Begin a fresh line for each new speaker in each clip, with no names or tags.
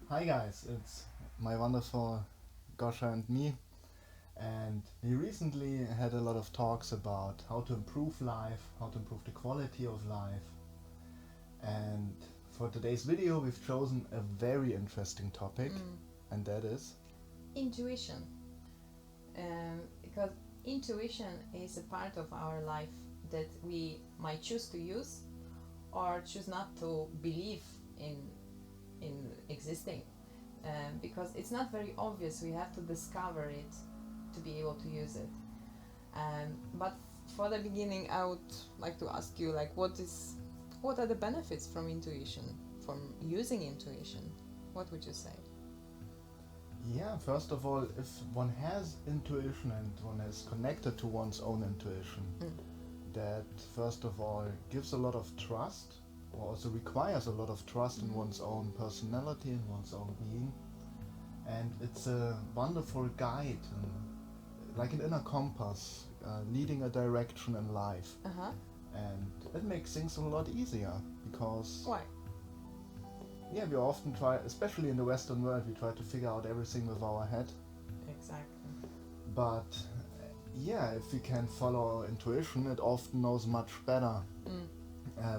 Hi guys, it's my wonderful Gosha and me, and we recently had a lot of talks about how to improve life, how to improve the quality of life, and for today's video we've chosen a very interesting topic, and that is
Intuition. Because intuition is a part of our life that we might choose to use or choose not to believe in existing. Because it's not very obvious, we have to discover it to be able to use it. But for the beginning, I would like to ask you, like, what are the benefits from intuition, from using intuition? What would you say?
yeah, first of all, if one has intuition and one is connected to one's own intuition, that first of all gives a lot of trust, or also requires a lot of trust in one's own personality and one's own being. And it's a wonderful guide, like an inner compass, leading a direction in life.
Uh-huh.
And it makes things a lot easier because,
Why?
yeah, we often try, especially in the Western world, we try to figure out everything with our head.
Exactly.
But yeah, if we can follow our intuition, it often knows much better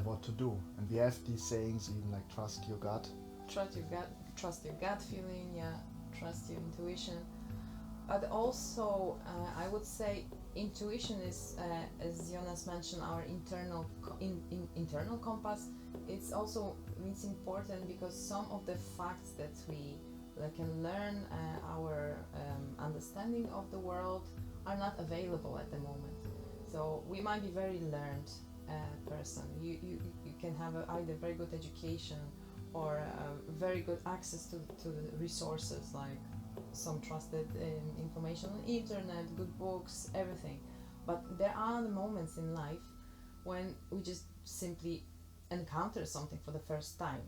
what to do. And we have these sayings, even like trust your gut.
Trust your gut feeling, yeah, trust your intuition. But also, I would say intuition is, as Jonas mentioned, our internal compass. It's important because some of the facts that we can learn, our understanding of the world, are not available at the moment. So we might be very learned person. You can have either very good education or very good access to the resources, like some trusted information on the internet, good books, everything. But there are the moments in life when we just simply encounter something for the first time.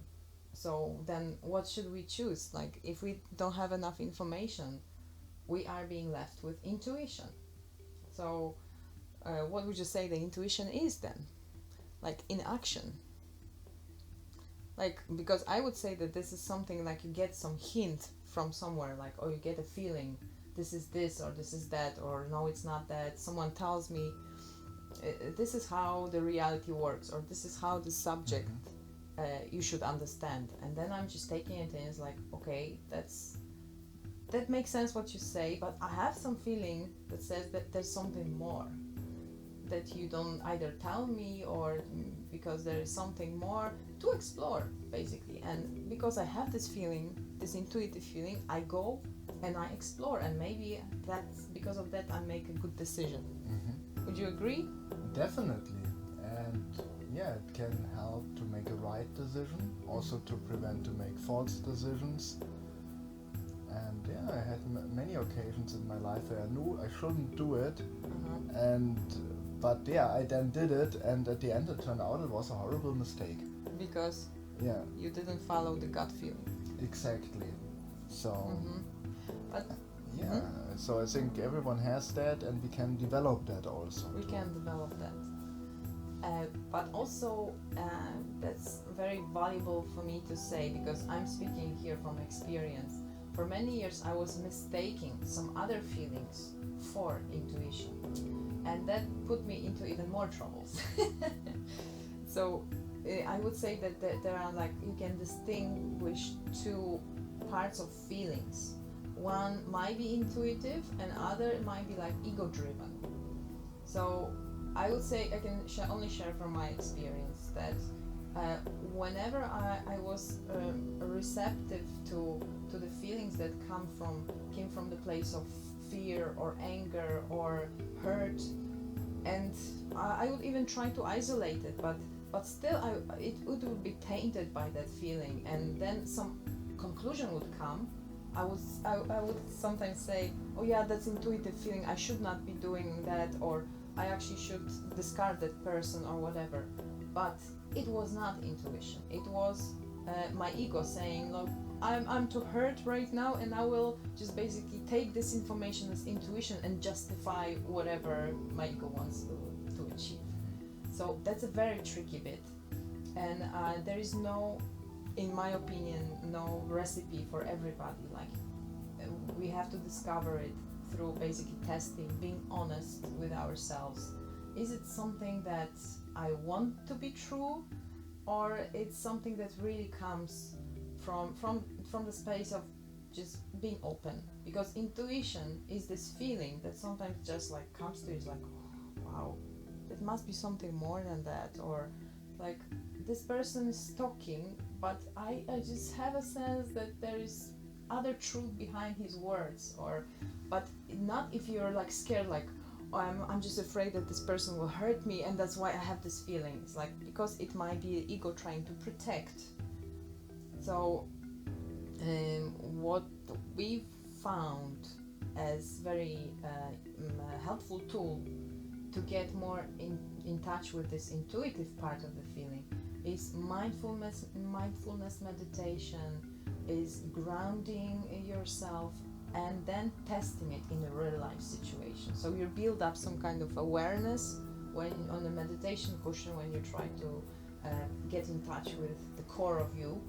So then what should we choose? Like, if we don't have enough information, we are being left with intuition. So what would you say the intuition is then? Like, in action. Like, because I would say that this is something like you get some hint from somewhere, like, or you get a feeling, this is this or this is that, or no, it's not that. Someone tells me this is how the reality works, or this is how the subject you should understand. And then I'm just taking it in, it's like, okay, that makes sense what you say, but I have some feeling that says that there's something more that you don't either tell me, or because there is something more to explore, basically. And because I have this feeling, this intuitive feeling, I go and I explore, and maybe that's because of that I make a good decision. Would you agree?
Definitely. And yeah, it can help to make a right decision, also to prevent to make false decisions. And yeah, I had many occasions in my life where I knew I shouldn't do it, and but yeah, I then did it, and at the end it turned out it was a horrible mistake.
Because
Yeah,
you didn't follow the gut feeling.
exactly. So
But
yeah, so I think everyone has that, and we can develop that also.
we can develop that. But also, that's very valuable for me to say, because I'm speaking here from experience. For many years, I was mistaking some other feelings for intuition, and that put me into even more troubles. So, I would say that there are, like, you can distinguish two parts of feelings. One might be intuitive, and other might be like ego-driven. So I would say I can only share from my experience that whenever I was receptive to the feelings that came from the place of fear or anger or hurt, and I would even try to isolate it, but still it would be tainted by that feeling, and then some conclusion would come. I would sometimes say, oh yeah, that's intuitive feeling, I should not be doing that, or I actually should discard that person or whatever. But it was not intuition. It was my ego saying, look, I'm too hurt right now, and I will just basically take this information as intuition and justify whatever my ego wants to achieve. So that's a very tricky bit. And there is no in my opinion, no recipe for everybody. Like we have to discover it through basically testing, being honest with ourselves. Is it something that I want to be true, or it's something that really comes from the space of just being open? Because intuition is this feeling that sometimes just like comes to you, it's like, wow, it must be something more than that, or like this person is talking, but I just have a sense that there is other truth behind his words, or but not if you're like scared, like, oh, I'm just afraid that this person will hurt me and that's why I have this feeling. It's like because it might be the ego trying to protect. So what we found as very helpful tool to get more in touch with this intuitive part of the feeling is mindfulness meditation, is grounding yourself and then testing it in a real life situation. So you build up some kind of awareness when on the meditation cushion, when you try to get in touch with the core of you,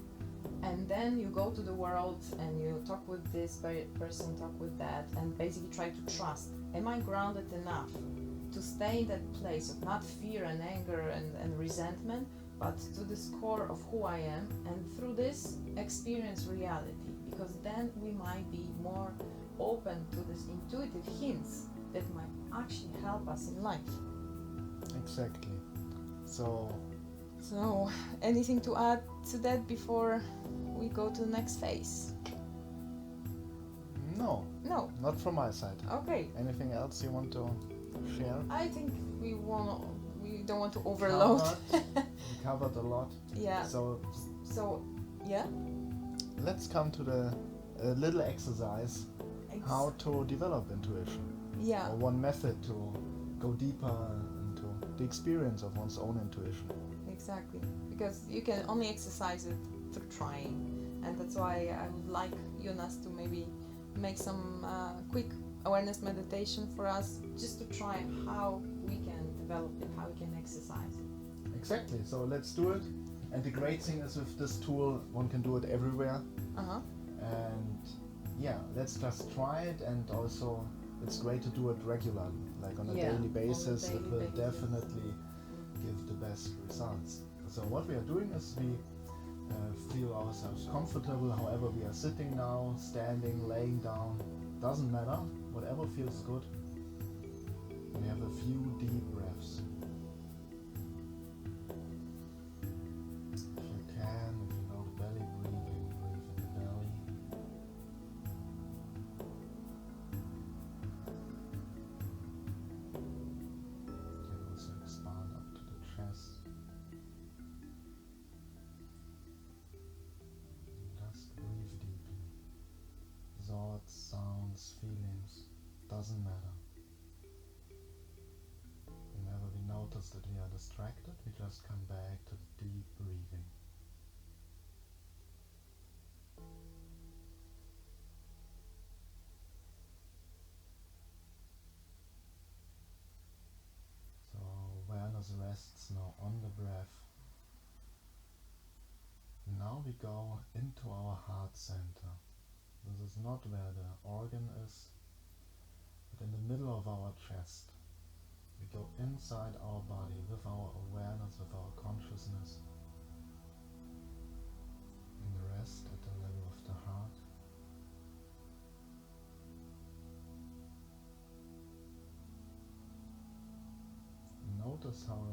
and then you go to the world and you talk with this person, talk with that, and basically try to trust, am I grounded enough to stay in that place of not fear and anger and resentment, but to this core of who I am, and through this experience reality, because then we might be more open to these intuitive hints that might actually help us in life.
Exactly. So
anything to add to that before we go to the next phase?
no, not from my side.
Okay.
Anything else you want to share?
I think we don't want to overload.
We covered a lot.
Yeah.
So
yeah.
Let's come to the little exercise, how to develop intuition.
Yeah.
Or one method to go deeper into the experience of one's own intuition.
Exactly. Because you can only exercise it through trying, and that's why I would like Jonas to maybe make some quick awareness meditation for us, just to try how we can develop it, how we can exercise it.
Exactly. So let's do it. And the great thing is with this tool, one can do it everywhere.
Uh-huh.
And yeah, let's just try it. And also, it's great to do it regularly, like on a daily basis. It will definitely give the best results. So what we are doing is we feel ourselves comfortable, however we are sitting now, standing, laying down, doesn't matter, whatever feels good. We have a few deep breaths. If you can, if you know the belly breathing, breathe in the belly. You can also expand up to the chest. Just breathe deeply. Thoughts, sounds, feelings, doesn't matter. Whenever we notice that we are distracted, we just come back to the deep breathing. So awareness rests now on the breath. Now we go into our heart center. This is not where the organ is, but in the middle of our chest. We go inside our body with our awareness, with our consciousness, and rest at the level of the heart. Notice how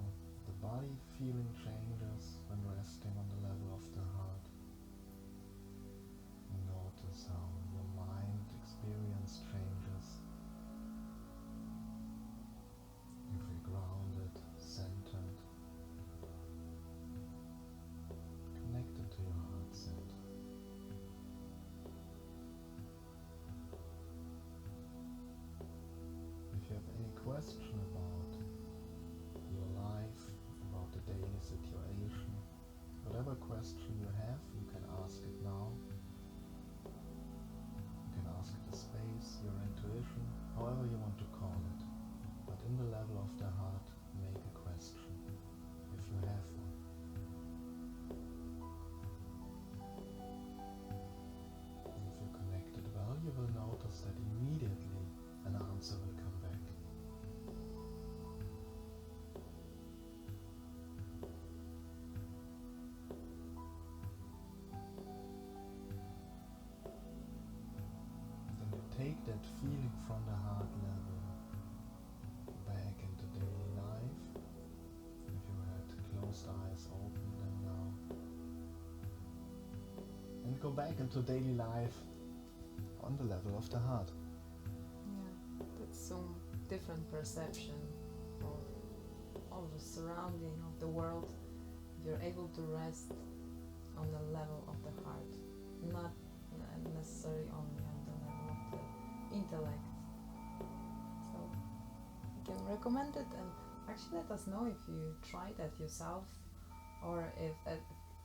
the body feeling changes when resting on the level of the heart. Notice how your mind experience changes. If you're grounded, centered, connected to your heart center. If you have any question about your life, about the daily situation, whatever question you have, you can ask it now. You can ask the space, your intuition, however you want to call it. But in the level of the heart, make a question, if you have one. feeling from the heart level back into daily life. If you had closed eyes, open them now. And go back into daily life on the level of the heart.
Yeah, that's some different perception of the surrounding of the world. You're able to rest on the level of the heart, not necessarily only on the level of the intellect. So you can recommend it, and actually let us know if you tried that yourself, or if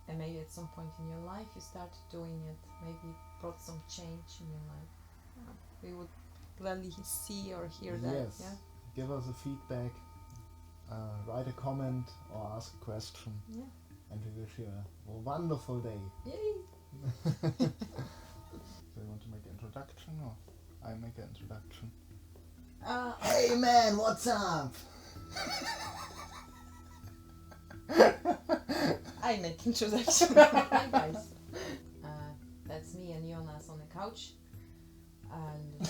and maybe at some point in your life you started doing it, maybe it brought some change in your life. We would gladly see or hear that.
Yes.
Yeah.
Give us a feedback, write a comment or ask a question,
Yeah.
and we wish you a wonderful day.
Yay!
So you want to make an introduction, or I make an introduction?
Hey
man, what's up?
I make introduction. Hi guys. That's me and Jonas on the couch. And